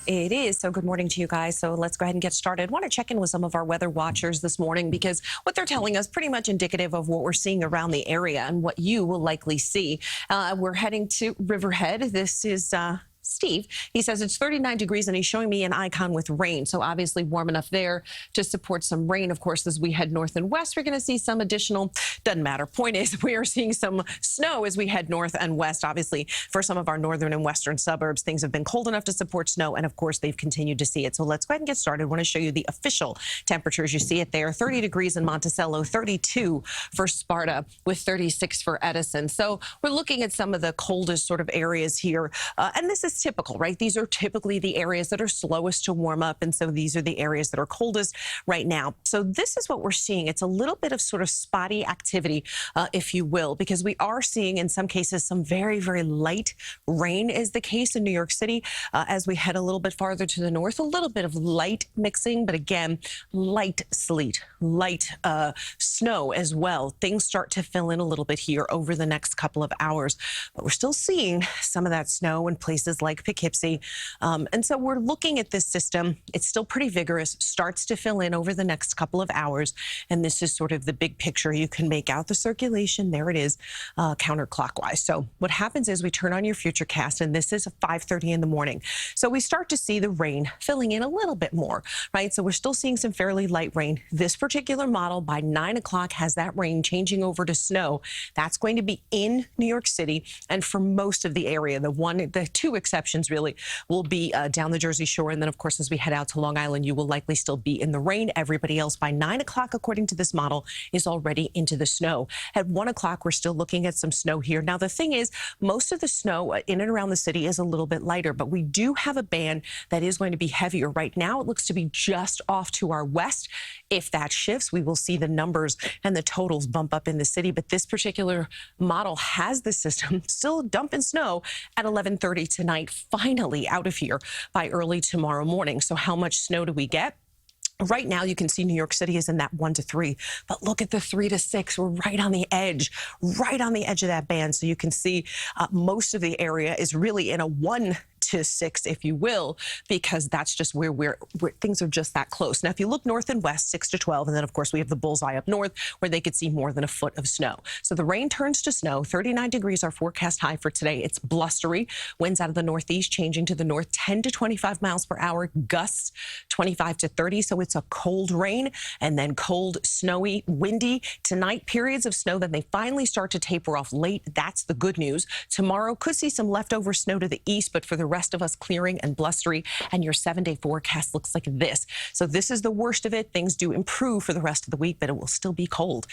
It is. So good morning to you guys. So let's go ahead and get started. I want to check in with some of our weather watchers this morning because what they're telling us pretty much indicative of what we're seeing around the area and what you will likely see. We're heading to Riverhead. This is Steve. He says it's 39 degrees and he's showing me an icon with rain. So obviously warm enough there to support some rain. Of course, as we head north and west, we're going to see some additional, doesn't matter. Point is, we are seeing some snow as we head north and west. Obviously, for some of our northern and western suburbs, things have been cold enough to support snow. And of course, they've continued to see it. So let's go ahead and get started. I want to show you the official temperatures. You see it there, 30 degrees in Monticello, 32 for Sparta with 36 for Edison. So we're looking at some of the coldest sort of areas here. And this is typical, right? These are typically the areas that are slowest to warm up. And so these are the areas that are coldest right now. So this is what we're seeing. It's a little bit of sort of spotty activity, if you will, because we are seeing in some cases some very, very light rain is the case in New York City. As we head a little bit farther to the north, a little bit of light mixing, but again, light sleet, light snow as well. Things start to fill in a little bit here over the next couple of hours, but we're still seeing some of that snow in places like Poughkeepsie. And so we're looking at this system. It's still pretty vigorous, starts to fill in over the next couple of hours. And this is sort of the big picture. You can make out the circulation. There it is, counterclockwise. So what happens is we turn on your Futurecast, and this is 5:30 in the morning. So we start to see the rain filling in a little bit more, right? So we're still seeing some fairly light rain. This particular model by 9 o'clock has that rain changing over to snow. That's going to be in New York City. And for most of the area, the two exceptions really will be down the Jersey Shore. And then, of course, as we head out to Long Island, you will likely still be in the rain. Everybody else by 9 o'clock, according to this model, is already into the snow. At 1 o'clock, we're still looking at some snow here. Now, the thing is, most of the snow in and around the city is a little bit lighter, but we do have a band that is going to be heavier. Right now, it looks to be just off to our west. If that shifts, we will see the numbers and the totals bump up in the city. But this particular model has the system still dumping snow at 11:30 tonight, finally out of here by early tomorrow morning. So how much snow do we get? Right now, you can see New York City is in that 1 to 3, but look at the 3 to 6. We're right on the edge of that band. So you can see most of the area is really in a 1 to 6, if you will, because that's just where things are just that close. Now, if you look north and west, 6 to 12, and then, of course, we have the bullseye up north where they could see more than a foot of snow. So the rain turns to snow. 39 degrees, our forecast high for today. It's blustery. Winds out of the northeast changing to the north, 10 to 25 miles per hour. Gusts, 25 to 30. So it's a cold rain and then cold, snowy, windy. Tonight, periods of snow. Then they finally start to taper off late. That's the good news. Tomorrow could see some leftover snow to the east, but for the rest of us, clearing and blustery. And your 7-day forecast looks like this. So this is the worst of it. Things do improve for the rest of the week, but it will still be cold.